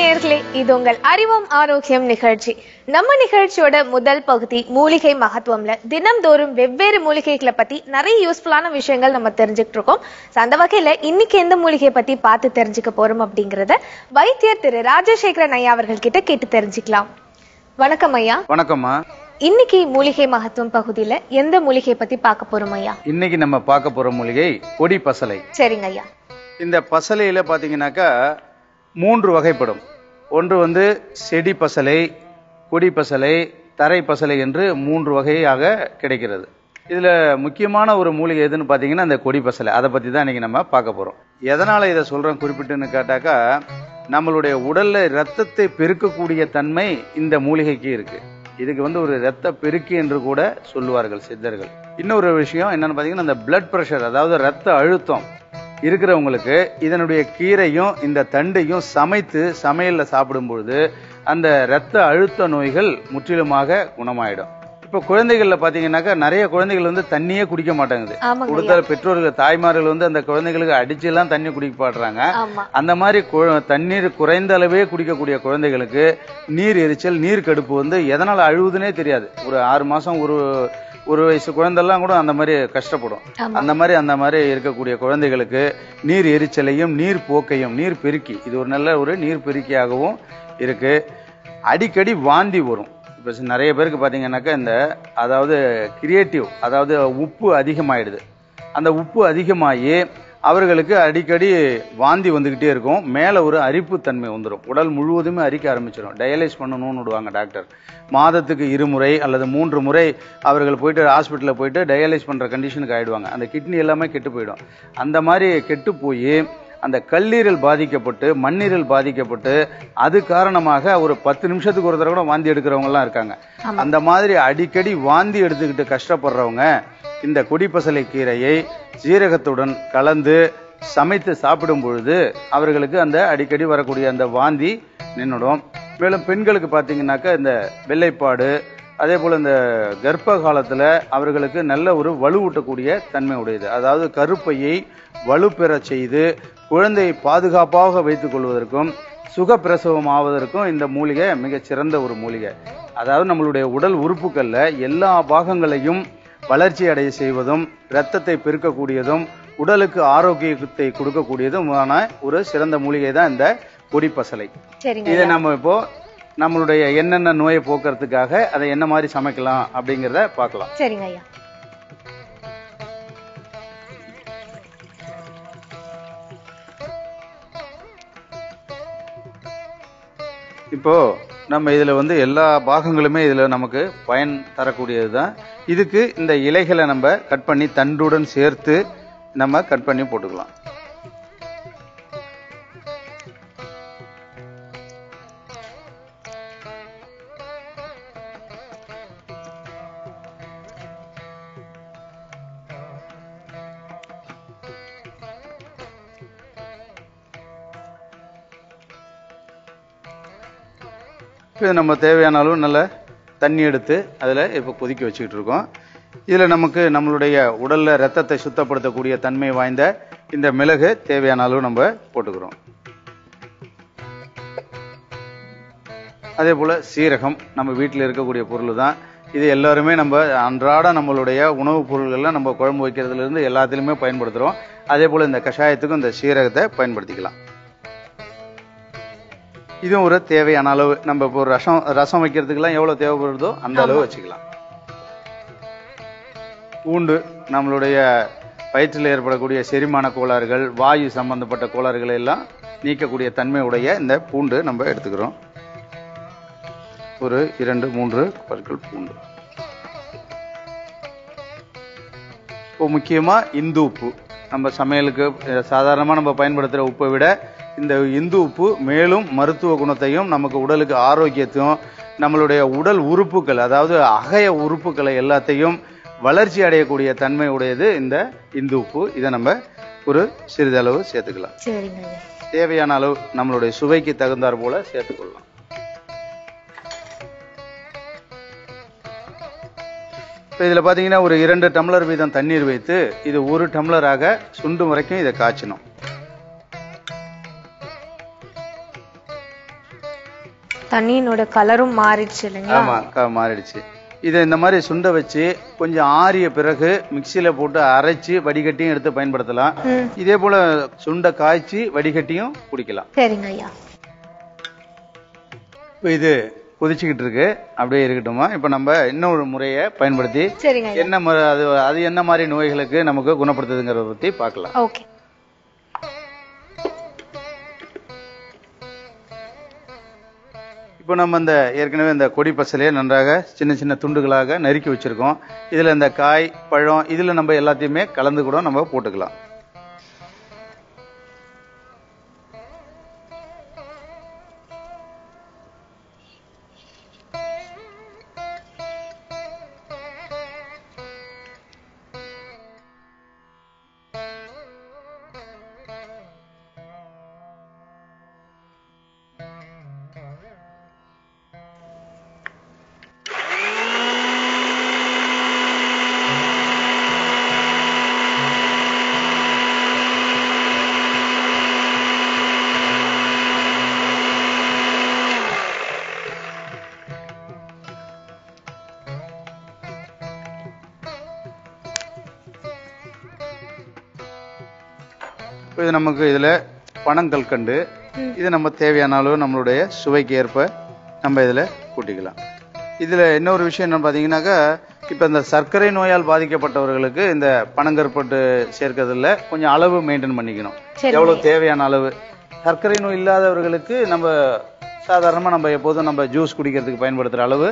நேயர்களே, இது உங்கள் அறிவோம் ஆரோக்கியம் நிகழ்ச்சி. நம்ம நிகழ்ச்சியோட முதல் பகுதி மூலிகை மகத்துவம்ல தினம்தோறும் வெவ்வேறு மூலிகைகளை பத்தி நிறைய யூஸ்ஃபுல்லான விஷயங்கள் நம்ம தெரிஞ்சுக்கிட்டு இருக்கோம். அந்த வகையில இன்னைக்கு எந்த மூலிகையை பத்தி பார்த்து தெரிஞ்சுக்க போறோம் அப்படிங்கறத வைத்தியர் திரு ராஜசேகரன் ஐயா அவர்கள் கிட்ட கேட்டு தெரிஞ்சுக்கலாம். வணக்கம் ஐயா. வணக்கம்மா. இன்னைக்கு மூலிகை மகத்துவம் பகுதியில எந்த மூலிகையை பத்தி பார்க்க போறோம் ஐயா? இன்னைக்கு நம்ம பார்க்க போற மூலிகை கொடி பசலை. சரிங்க ஐயா. இந்த பசலையில பாத்தீங்கன்னாக்கா 3 வகைப்படும். ஒன்று செடி பசலை, கொடி பசலை, தரை பசலை என்று 3 வகையாக கிடைக்கிறது. இதுல முக்கியமான ஒரு மூலிகை எதுன்னு பாத்தீங்கன்னா இந்த கொடி பசலை. அதை பத்தி தான் இன்னைக்கு நம்ம பார்க்க போறோம். எதனால இதை சொல்றேன் குறிப்பிட்டுன்னு கேட்டாக்கா, நம்மளுடைய உடல்ல ரத்தத்தை பெருக்கக்கூடிய தன்மை இந்த மூலிகைக்கு இருக்கு. இதுக்கு ஒரு ரத்த பெருக்கி என்று கூட சொல்லுவார்கள் சித்தர்கள். இன்னொரு விஷயம் என்னன்னு பாத்தீங்கன்னா, இந்த பிளட் பிரஷர், அதாவது ரத்த அழுத்தம் இருக்கிறவங்களுக்கு இதனுடைய கீரையும் இந்த தண்டையும் சமைத்து சமையல்ல சாப்பிடும் பொழுது அந்த ரத்த அழுத்த நோய்கள் முற்றிலுமாக குணமாயிடும். இப்ப குழந்தைகள்ல பாத்தீங்கன்னாக்கா நிறைய குழந்தைகள் தண்ணியே குடிக்க மாட்டாங்குது. கொடுத்த பெற்றோர்கள் தாய்மார்கள் அந்த குழந்தைகளுக்கு அடிச்சு எல்லாம் தண்ணி குடிக்க பாடுறாங்க. அந்த மாதிரி தண்ணீர் குறைந்த அளவே குடிக்கக்கூடிய குழந்தைகளுக்கு நீர் எரிச்சல், நீர் கடுப்பு எதனால அழுவுதுன்னே தெரியாது. ஒரு 6 மாசம் ஒரு வயசு குழந்தைலாம் கூட அந்த மாதிரி கஷ்டப்படும். அந்த மாதிரி இருக்கக்கூடிய குழந்தைகளுக்கு நீர் எரிச்சலையும் நீர் போக்கையும், நீர் பெருக்கி, இது ஒரு நல்ல ஒரு நீர் பெருக்கியாகவும் இருக்கு. அடிக்கடி வாந்தி வரும். இப்ப நிறைய பேருக்கு பாத்தீங்கன்னாக்கா அதாவது கிரியேட்டிவ், அதாவது உப்பு அதிகமாயிடுது. அந்த உப்பு அதிகமாகி அவர்களுக்கு அடிக்கடி வாந்தி வந்துகிட்டே இருக்கும். மேல ஒரு அரிப்பு தன்மை வந்துடும். உடல் முழுவதுமே அரிக்க ஆரம்பிச்சிடும். டயலைஸ் பண்ணணும்னு விடுவாங்க டாக்டர். மாதத்துக்கு 2 முறை அல்லது 3 முறை அவர்கள் போயிட்டு ஹாஸ்பிட்டல்ல போயிட்டு டயலைஸ் பண்ற கண்டிஷனுக்கு ஆயிடுவாங்க. அந்த கிட்னி எல்லாமே கெட்டு போயிடும். அந்த மாதிரி கெட்டு போய் அந்த கல்லீரல் பாதிக்கப்பட்டு, மண்ணீரல் பாதிக்கப்பட்டு, அது காரணமாக ஒரு 10 நிமிஷத்துக்கு ஒரு தடவை கூட வாந்தி எடுக்கிறவங்க எல்லாம் இருக்காங்க. அந்த மாதிரி அடிக்கடி வாந்தி எடுத்துக்கிட்டு கஷ்டப்படுறவங்க இந்த கொடிப்பசலை கீரையை சீரகத்துடன் கலந்து சமைத்து சாப்பிடும் பொழுது அவர்களுக்கு அந்த அடிக்கடி வரக்கூடிய அந்த வாந்தி நின்றுடும். மேலும் பெண்களுக்கு பாத்தீங்கன்னாக்கா இந்த வெள்ளைப்பாடு, அதே போல இந்த கர்ப்ப காலத்துல அவர்களுக்கு நல்ல ஒரு வலுவூட்டக்கூடிய தன்மை உடையது. அதாவது கருப்பையை வலுப்பெற செய்து குழந்தையை பாதுகாப்பாக வைத்துக் கொள்வதற்கும் சுகப்பிரசவம் ஆவதற்கும் இந்த மூலிகை மிகச் சிறந்த ஒரு மூலிகை. அதாவது நம்மளுடைய உடல் உறுப்புகள்ல எல்லா பாகங்களையும் வளர்ச்சி அடைய செய்வதும், ரத்தத்தை பெருக்கக்கூடியதும், உடலுக்கு ஆரோக்கியத்தை கொடுக்கக்கூடியதுமான ஒரு சிறந்த மூலிகை தான் இந்த கொடிப்பசலை. இதை நம்ம இப்போ நம்மளுடைய என்னென்ன நோயை போக்குறதுக்காக அதை என்ன மாதிரி சமைக்கலாம் அப்படிங்கறத பார்க்கலாம். சரிங்க ஐயா. இப்போ நம்ம இதுல எல்லா பாகங்களுமே இதுல நமக்கு பயன் தரக்கூடியதுதான். இதுக்கு இந்த இலைகளை நம்ம கட் பண்ணி தண்டுடன் சேர்த்து நம்ம கட் பண்ணி போட்டுக்கலாம். இது நம்ம தேவையான அளவு நல்ல தண்ணி எடுத்து அதில் இப்போ கொதிக்க வச்சுக்கிட்டு இருக்கோம். இதில் நமக்கு நம்மளுடைய உடல்ல ரத்தத்தை சுத்தப்படுத்தக்கூடிய தன்மை வாய்ந்த இந்த மிளகு தேவையான அளவு நம்ம போட்டுக்கிறோம். அதே போல சீரகம் நம்ம வீட்டில் இருக்கக்கூடிய பொருள் தான். இது எல்லாருமே நம்ம அன்றாட நம்மளுடைய உணவுப் பொருள்கள்லாம் நம்ம குழம்பு வைக்கிறதுல இருந்து எல்லாத்திலுமே பயன்படுத்துறோம். அதே போல இந்த கஷாயத்துக்கும் இந்த சீரகத்தை பயன்படுத்திக்கலாம். இதுவும் ஒரு தேவையான அளவு. நம்ம இப்போ ரசம் வைக்கிறதுக்கெல்லாம் எவ்வளவு தேவைப்படுதோ அந்த அளவு வச்சுக்கலாம். பூண்டு நம்மளுடைய வயிற்றில் ஏற்படக்கூடிய செரிமான கோளாறுகள், வாயு சம்பந்தப்பட்ட கோளாறுகளை எல்லாம் நீக்கக்கூடிய தன்மை உடைய இந்த பூண்டு நம்ம எடுத்துக்கிறோம். ஒரு 2-3 பற்கள் பூண்டு. இப்போ முக்கியமா இந்து உப்பு. நம்ம சமையலுக்கு சாதாரணமா நம்ம பயன்படுத்துற உப்பை விட இந்த இந்து உப்பு மேலும் மருத்துவ குணத்தையும் நமக்கு உடலுக்கு ஆரோக்கியத்தையும் நம்மளுடைய உடல் உறுப்புகள், அதாவது அகய உறுப்புகளை எல்லாத்தையும் வளர்ச்சி அடையக்கூடிய தன்மை உடையது இந்த இந்து உப்பு. இதை நம்ம ஒரு சிறிதளவு சேர்த்துக்கலாம். தேவையான அளவு நம்மளுடைய சுவைக்கு தகுந்தாற் போல சேர்த்துக்கொள்ளலாம். இதுல பாத்தீங்கன்னா ஒரு 2 டம்ளர் வீதம் தண்ணீர் வைத்து இது 1 டம்ளராக சுண்டும் வரைக்கும் இதை காய்ச்சணும். தண்ணியோட கலரும் மாறிடுச்சு இல்லைங்களா? ஆமா, மாறிடுச்சு. இதை இந்த மாதிரி சுண்ட வச்சு கொஞ்சம் ஆறிய பிறகு மிக்சியில போட்டு அரைச்சு வடிகட்டியும் எடுத்து பயன்படுத்தலாம். இதே போல சுண்ட காய்ச்சி வடிகட்டியும் குடிக்கலாம். சரிங்க ஐயா. இப்போ இது கொதிச்சுக்கிட்டு இருக்கு, அப்படியே இருக்கட்டுமா. இப்ப நம்ம இன்னொரு முறையை பயன்படுத்தி என்ன அது என்ன மாதிரி நோய்களுக்கு நமக்கு குணப்படுத்துதுங்கிறத பத்தி பார்க்கலாம். ஓகே. இப்போ நம்ம இந்த ஏற்கனவே இந்த கொடி பசலையை நன்றாக சின்ன சின்ன துண்டுகளாக நறுக்கி வச்சிருக்கோம். இதுல இந்த காய் பழம் இதுல நம்ம எல்லாத்தையுமே கலந்து கூட நம்ம போட்டுக்கலாம். இது நமக்கு இதுல பனங்கல்கண்டு, இது நம்ம தேவையான அளவு நம்மளுடைய சுவைக்கு ஏற்ப நம்ம இதுல கூட்டிக்கலாம். இதுல இன்னொரு விஷயம் என்ன பாத்தீங்கன்னாக்கா, இப்ப இந்த சர்க்கரை நோயால் பாதிக்கப்பட்டவர்களுக்கு இந்த பனங்கற்பட்டு சேர்க்கறதுல கொஞ்சம் அளவு மெயின்டைன் பண்ணிக்கணும். எவ்வளவு தேவையான அளவு. சர்க்கரை நோய் இல்லாதவர்களுக்கு நம்ம சாதாரணமா நம்ம எப்போதும் நம்ம ஜூஸ் குடிக்கிறதுக்கு பயன்படுத்துற அளவு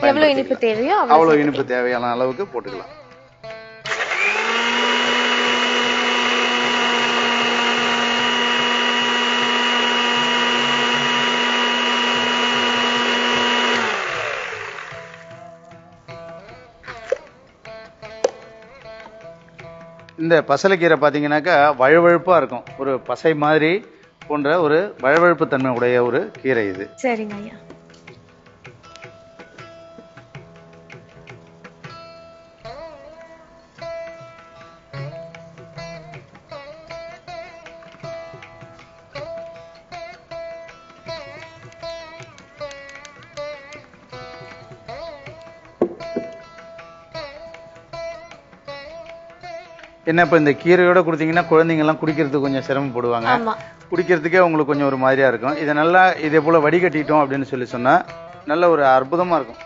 எவ்வளவு இனிப்பு தேவையோ அவ்வளவு இனிப்பு தேவையான அளவுக்கு போட்டுக்கலாம். இந்த பசலைக்கீரை பார்த்தீங்கன்னாக்கா வழுவழுப்பா இருக்கும், ஒரு பசை மாதிரி போன்ற ஒரு வழுவழுப்பு தன்மை உடைய ஒரு கீரை இது. சரிங்க ஐயா. என்ன இப்ப இந்த கீரையோட கொடுத்தீங்கன்னா குழந்தைங்க எல்லாம் குடிக்கிறதுக்கு கொஞ்சம் சிரமப்படுவாங்க, குடிக்கிறதுக்கே உங்களுக்கு கொஞ்சம் ஒரு மாதிரியா இருக்கும். இதை நல்லா இதே போல வடிகட்டிட்டோம் அப்படின்னு சொல்லி சொன்னா நல்ல ஒரு அற்புதமா இருக்கும்.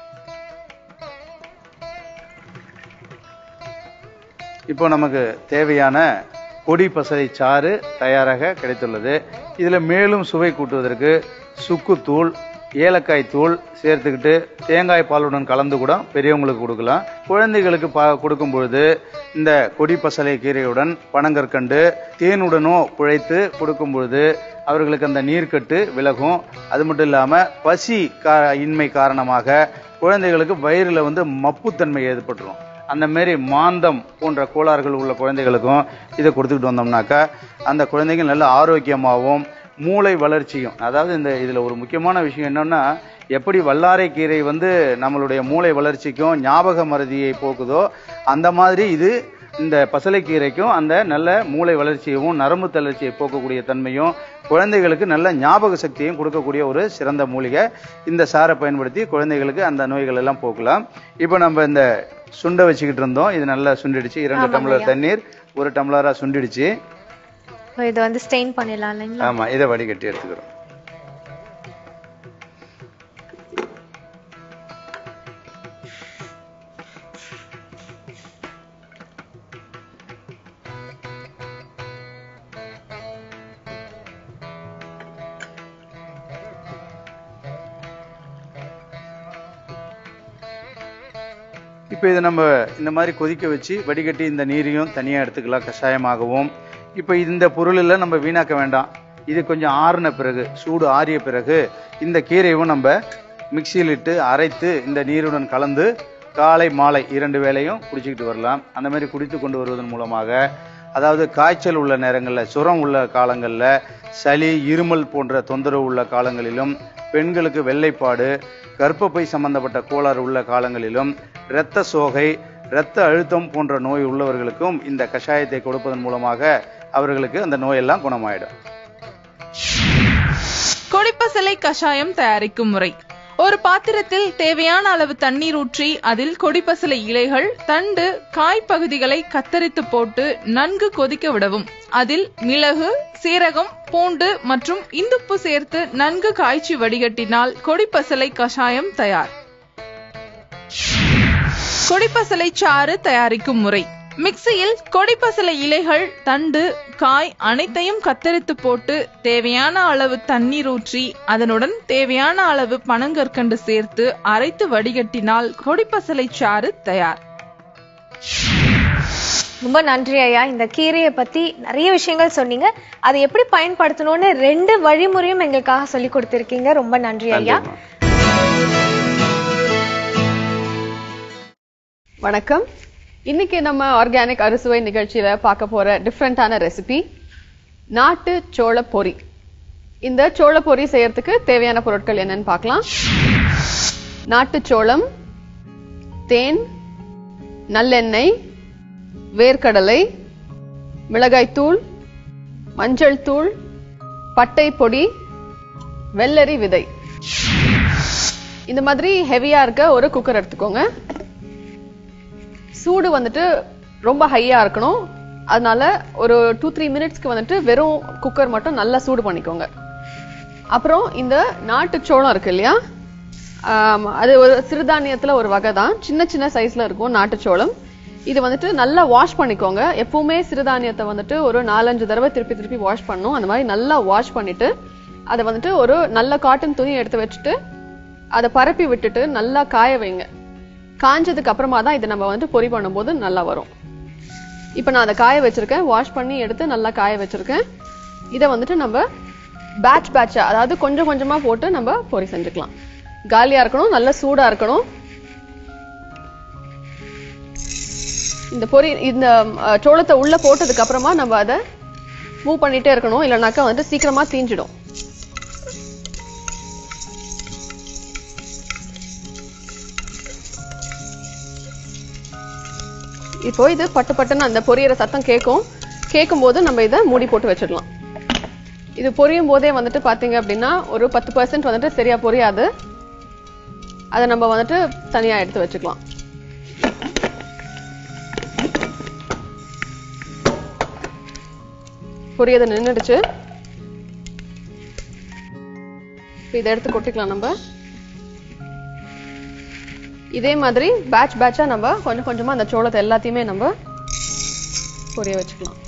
இப்போ நமக்கு தேவையான கொடி பசலை சாறு தயாராக கிடைத்துள்ளது. இதுல மேலும் சுவை கூட்டுவதற்கு சுக்குத்தூள், ஏலக்காய் தூள் சேர்த்துக்கிட்டு தேங்காய் பாலுடன் கலந்து கூட பெரியவங்களுக்கு கொடுக்கலாம். குழந்தைகளுக்கு கொடுக்கும் பொழுது இந்த கொடி பசலை கீரையுடன் பனங்கற்கண்டு தேனுடனோ குழைத்து கொடுக்கும் பொழுது அவர்களுக்கு அந்த நீர்க்கட்டு விலகும். அது மட்டும் இல்லாம பசி இன்மை காரணமாக குழந்தைகளுக்கு வயிறுல மப்புத்தன்மை ஏற்பட்டுரும். அந்த மாதிரி மாந்தம் போன்ற கோளாறுகள் உள்ள குழந்தைகளுக்கும் இதை கொடுத்துக்கிட்டு வந்தோம்னாக்கா அந்த குழந்தைகள் நல்ல ஆரோக்கியமாகவும் மூளை வளர்ச்சியும். அதாவது இந்த இதுல ஒரு முக்கியமான விஷயம் என்னன்னா, எப்படி வல்லாரை கீரை நம்மளுடைய மூளை வளர்ச்சிக்கும் ஞாபக மறதியை போக்குதோ அந்த மாதிரி இது இந்த பசலைக்கீரைக்கும் அந்த நல்ல மூளை வளர்ச்சியவும் நரம்பு தளர்ச்சியை போக்கக்கூடிய தன்மையும் குழந்தைகளுக்கு நல்ல ஞாபக சக்தியும் கொடுக்கக்கூடிய ஒரு சிறந்த மூலிகை. இந்த சாரை பயன்படுத்தி குழந்தைகளுக்கு அந்த நோய்கள் எல்லாம் போக்கலாம். இப்ப நம்ம இந்த சுண்ட வச்சுக்கிட்டு இருந்தோம், இது நல்லா சுண்டிடுச்சு. 2 டம்ளர் தண்ணீர் 1 டம்ளரா சுண்டிடுச்சு. இதை ஸ்டெயின் பண்ணிடலாம் இல்லைங்களா? ஆமா, இதை வடிகட்டி எடுத்துக்கிறோம். இப்போ இதை நம்ம இந்த மாதிரி கொதிக்க வச்சு வடிகட்டி இந்த நீரையும் தனியாக எடுத்துக்கலாம் கஷாயமாகவும். இப்போ இந்த பொருளில் நம்ம வீணாக்க வேண்டாம். இது கொஞ்சம் ஆறின பிறகு, சூடு ஆறிய பிறகு இந்த கீரையும் நம்ம மிக்சியில் இட்டு அரைத்து இந்த நீருடன் கலந்து காலை மாலை 2 வேளையும் குடிச்சிக்கிட்டு வரலாம். அந்த மாதிரி குடித்து கொண்டு வருவதன் மூலமாக, அதாவது காய்ச்சல் உள்ள நேரங்களில், சுரம் உள்ள காலங்களில், சளி இருமல் போன்ற தொந்தரவு உள்ள காலங்களிலும், பெண்களுக்கு வெள்ளைப்பாடு, கர்ப்பப்பை சம்பந்தப்பட்ட கோளாறு உள்ள காலங்களிலும், இரத்த சோகை, இரத்த அழுத்தம் போன்ற நோய் உள்ளவர்களுக்கும் இந்த கஷாயத்தை கொடுப்பதன் மூலமாக அவர்களுக்கு அந்த நோயெல்லாம் குணமாயிடும். கொடிப்பசலை கஷாயம் தயாரிக்கும் முறை. ஒரு பாத்திரத்தில் தேவையான அளவு தண்ணீர் ஊற்றி அதில் கொடிப்பசலை இலைகள், தண்டு, காய் பகுதிகளை கத்தரித்து போட்டு நன்கு கொதிக்க விடவும். அதில் மிளகு, சீரகம், பூண்டு மற்றும் இந்துப்பு சேர்த்து நன்கு காய்ச்சி வடிகட்டினால் கொடிப்பசலை கஷாயம் தயார். கொடிப்பசலை சாறு தயாரிக்கும் முறை. மிக்சியில் கொடிப்பசலை இலைகள், தண்டு, காய் அனைத்தையும் கத்தரித்து போட்டு தேவையான அளவு தண்ணீர் ஊற்றி அதனுடன் தேவையான அளவு பனங்கற்கண்டு சேர்த்து அரைத்து வடிகட்டினால் கொடிப்பசலை சாறு தயார். ரொம்ப நன்றி ஐயா. இந்த கீரையை பத்தி நிறைய விஷயங்கள் சொன்னீங்க. அதை எப்படி பயன்படுத்தணும்னு 2 வழிமுறையும் எங்களுக்காக சொல்லி கொடுத்திருக்கீங்க. ரொம்ப நன்றி ஐயா. வணக்கம். இன்னைக்கு நம்ம ஆர்கானிக் அறுசுவை நிகழ்ச்சியில பார்க்க போற டிஃப்ரெண்டான ரெசிபி நாட்டு சோள பொரி. இந்த சோள பொரி செய்யறதுக்கு தேவையான பொருட்கள் என்னன்னு பார்க்கலாம். நாட்டு சோளம், தேன், நல்லெண்ணெய், வேர்க்கடலை, மிளகாய் தூள், மஞ்சள் தூள், பட்டை பொடி, வெள்ளரி விதை. இந்த மாதிரி ஹெவியா இருக்க ஒரு குக்கர் எடுத்துக்கோங்க. சூடு வந்துட்டு ரொம்ப ஹையா இருக்கணும். அதனால ஒரு 2-3 மினிட்ஸ்க்கு வந்துட்டு வெறும் குக்கர் மட்டும் நல்லா சூடு பண்ணிக்கோங்க. அப்புறம் இந்த நாட்டு சோளம் இருக்கு இல்லையா, அது ஒரு சிறுதானியத்துல ஒரு வகை தான். சின்ன சின்ன சைஸ்ல இருக்கும் நாட்டு சோளம். இது வந்துட்டு நல்லா வாஷ் பண்ணிக்கோங்க. எப்பவுமே சிறுதானியத்தை வந்துட்டு ஒரு 4-5 தடவை திருப்பி வாஷ் பண்ணணும். அந்த மாதிரி நல்லா வாஷ் பண்ணிட்டு அதை வந்துட்டு ஒரு நல்ல காட்டன் துணி எடுத்து வச்சுட்டு அதை பரப்பி விட்டுட்டு நல்லா காய வைங்க. காஞ்சதுக்கு அப்புறமா தான் இதை நம்ம வந்து பொரி பண்ணும்போது நல்லா வரும். இப்போ நான் அதை காய வச்சிருக்கேன். வாஷ் பண்ணி எடுத்து நல்லா காய வச்சிருக்கேன். இதை வந்துட்டு நம்ம பேட்சா, அதாவது கொஞ்சம் கொஞ்சமா போட்டு நம்ம பொரி செஞ்சுக்கலாம். காலியா இருக்கணும், நல்ல சூடா இருக்கணும். இந்த பொரி இந்த சோளத்தை உள்ள போட்டதுக்கு அப்புறமா நம்ம அதை மூவ் பண்ணிட்டே இருக்கணும். இல்லைனாக்கா வந்துட்டு சீக்கிரமா தீஞ்சிடும். இப்போ இது பட்டு பட்டுன்னு அந்த பொரியற சத்தம் கேட்கும் போது நம்ம இதை மூடி போட்டு வச்சிடலாம். இது பொரியும் போதே வந்துட்டு பாத்தீங்க அப்படின்னா ஒரு 10% வந்துட்டு சரியா பொரியாது. அதை நம்ம வந்துட்டு தனியா எடுத்து வச்சுக்கலாம். பொரியதை நின்றுடுச்சு. இதை எடுத்து கொட்டிக்கலாம். நம்ம இதே மாதிரி பேட்சா நம்ம கொஞ்சம் கொஞ்சமா அந்த சோளத்தை எல்லாத்தையுமே நம்ம பொரிய வச்சுக்கலாம்.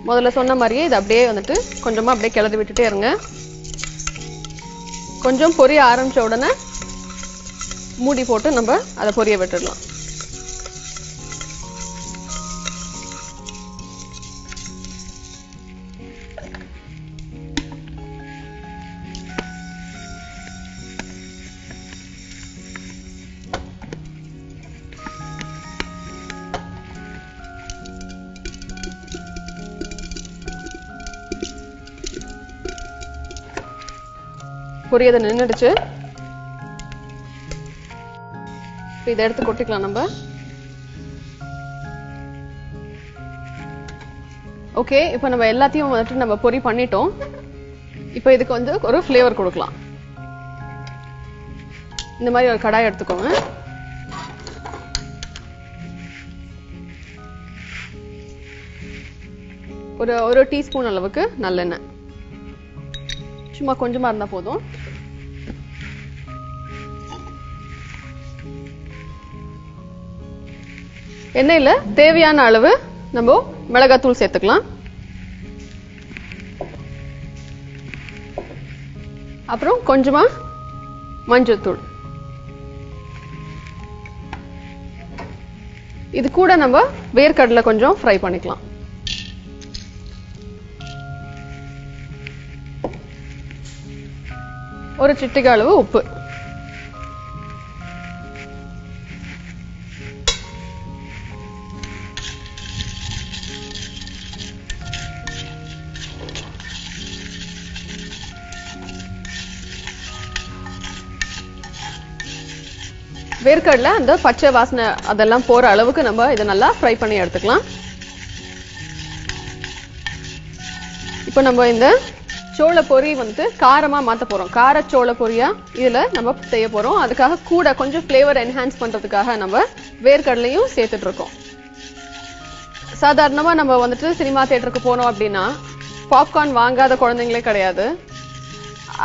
முதல்ல சொன்ன மாதிரியே இது அப்படியே வந்துட்டு கொஞ்சமா அப்படியே கிளறி விட்டுட்டே இருங்க. கொஞ்சம் பொரிய ஆரம்பிச்ச உடனே மூடி போட்டு நம்ம அதை பொரிய விட்டுடலாம். பொரியதை நின்றுடுச்சு. இதை எடுத்து கொட்டிக்கலாம் நம்ம. ஓகே, இப்போ நம்ம எல்லாத்தையும் வந்துட்டு நம்ம பொரி பண்ணிட்டோம். இப்போ இதுக்கு வந்து ஒரு ஃப்ளேவர் கொடுக்கலாம். இந்த மாதிரி ஒரு கடாய் எடுத்துக்கோங்க. ஒரு டீஸ்பூன் அளவுக்கு நல்லெண்ணெய், சும்மா கொஞ்சமா இருந்தா போதும். எண்ணெயில தேவையான அளவு நம்ம மிளகாத்தூள் சேர்த்துக்கலாம். அப்புறம் கொஞ்சமா மஞ்சள் தூள். இது கூட நம்ம வேர்க்கடலை கொஞ்சம் ஃப்ரை பண்ணிக்கலாம். ஒரு சிட்டிகை அளவு உப்பு. வேர்க்கடலை அந்த பச்சை வாசனை அதெல்லாம் போற அளவுக்கு நம்ம இதை நல்லா ஃப்ரை பண்ணி எடுத்துக்கலாம். இப்போ நம்ம இந்த சோள பொரி வந்துட்டு காரமா மாத்த போறோம். கார சோள பொரியா இதுல நம்ம செய்ய போறோம். அதுக்காக கூட கொஞ்சம் ஃப்ளேவர் என்ஹான்ஸ் பண்றதுக்காக நம்ம வேர்க்கடலையும் சேர்த்துட்டு இருக்கோம். சாதாரணமா நம்ம வந்துட்டு சினிமா தியேட்டருக்கு போனோம் அப்படின்னா பாப்கார்ன் வாங்காத குழந்தைங்களே கிடையாது.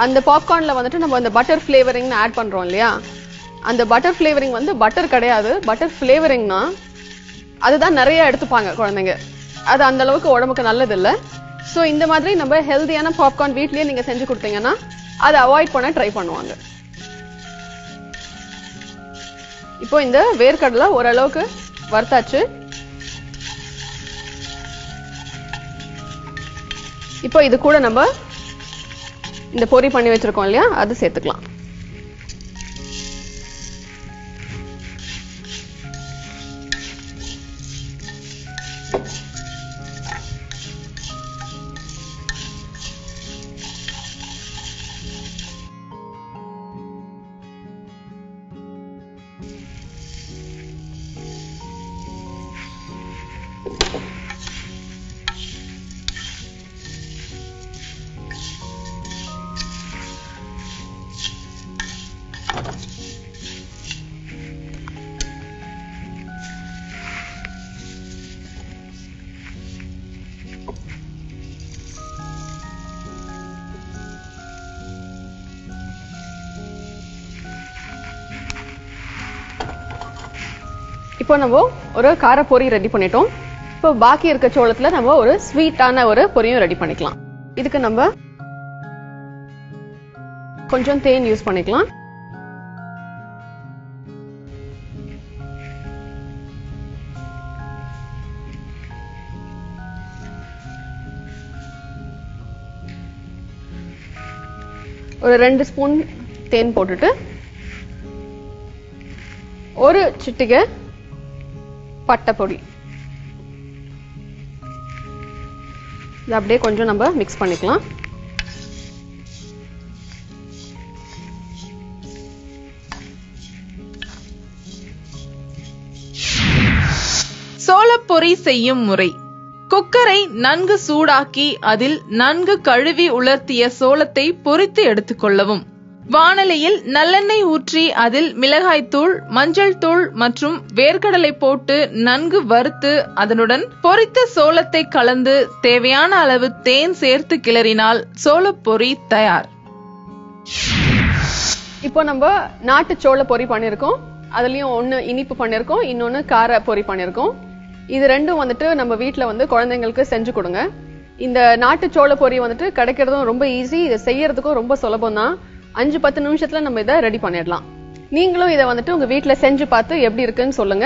அந்த பாப்கார்ன்ல வந்துட்டு நம்ம அந்த பட்டர் ஃப்ளேவரிங் ஆட் பண்றோம் இல்லையா, அந்த பட்டர் ஃப்ளேவரிங் வந்து பட்டர் கிடையாது, பட்டர் ஃப்ளேவரிங்னா அதுதான் நிறைய எடுத்துப்பாங்க குழந்தைங்க. அது அந்த அளவுக்கு உடம்புக்கு நல்லது இல்லை. ஸோ இந்த மாதிரி நம்ம ஹெல்தியான பாப்கார்ன் வீட்லயே நீங்க செஞ்சு கொடுத்தீங்கன்னா அதை அவாய்ட் பண்ண ட்ரை பண்ணுவாங்க. இப்போ இந்த வேர்க்கடலை ஓரளவுக்கு வறுத்தாச்சு. இப்போ இது கூட நம்ம இந்த பொரி பண்ணி வச்சிருக்கோம் இல்லையா, அது சேர்த்துக்கலாம். இப்போ நம்ம ஒரு கார பொரி ரெடி பண்ணிட்டோம். இப்போ பாக்கி இருக்க சோளத்துல நம்ம ஒரு ஸ்வீட்டான ஒரு பொரியும் ரெடி பண்ணிக்கலாம். இதுக்கு நம்ம கொஞ்சம் தேன் யூஸ் பண்ணிக்கலாம். ஒரு 2 ஸ்பூன் தேன் போட்டுட்டு ஒரு சிட்டிகை பட்டை பொடி இது அப்படியே கொஞ்சம் நம்ம மிக்ஸ் பண்ணிக்கலாம். சோளப்பொரி செய்யும் முறை. குக்கரை நன்கு சூடாக்கி அதில் நன்கு கழுவி உலர்த்திய சோளத்தை பொரித்து எடுத்துக்கொள்ளவும். வாணலியில் நல்லெண்ணெய் ஊற்றி அதில் மிளகாய்த்தூள், மஞ்சள் தூள் மற்றும் வேர்க்கடலை போட்டு நன்கு வறுத்து அதனுடன் பொரித்த சோளத்தை கலந்து தேவையான அளவு தேன் சேர்த்து கிளறினால் சோளப்பொரி தயார். இப்போ நம்ம நாட்டு சோள பொரி பண்ணிருக்கோம். அதுலயும் ஒன்னு இனிப்பு பண்ணிருக்கோம், இன்னொன்னு கார பொரி பண்ணிருக்கோம். இது ரெண்டும் வந்துட்டு நம்ம வீட்டுல வந்து குழந்தைங்களுக்கு செஞ்சு கொடுங்க. இந்த நாட்டு சோள பொரி வந்துட்டு கிடைக்கிறதும் ரொம்ப ஈஸி, இதை செய்யறதுக்கும் ரொம்ப சுலபம் தான். 5-10 நிமிஷத்துல நம்ம இதை ரெடி பண்ணிடலாம். நீங்களும் இதை வந்துட்டு உங்க வீட்டுல செஞ்சு பார்த்து எப்படி இருக்குன்னு சொல்லுங்க.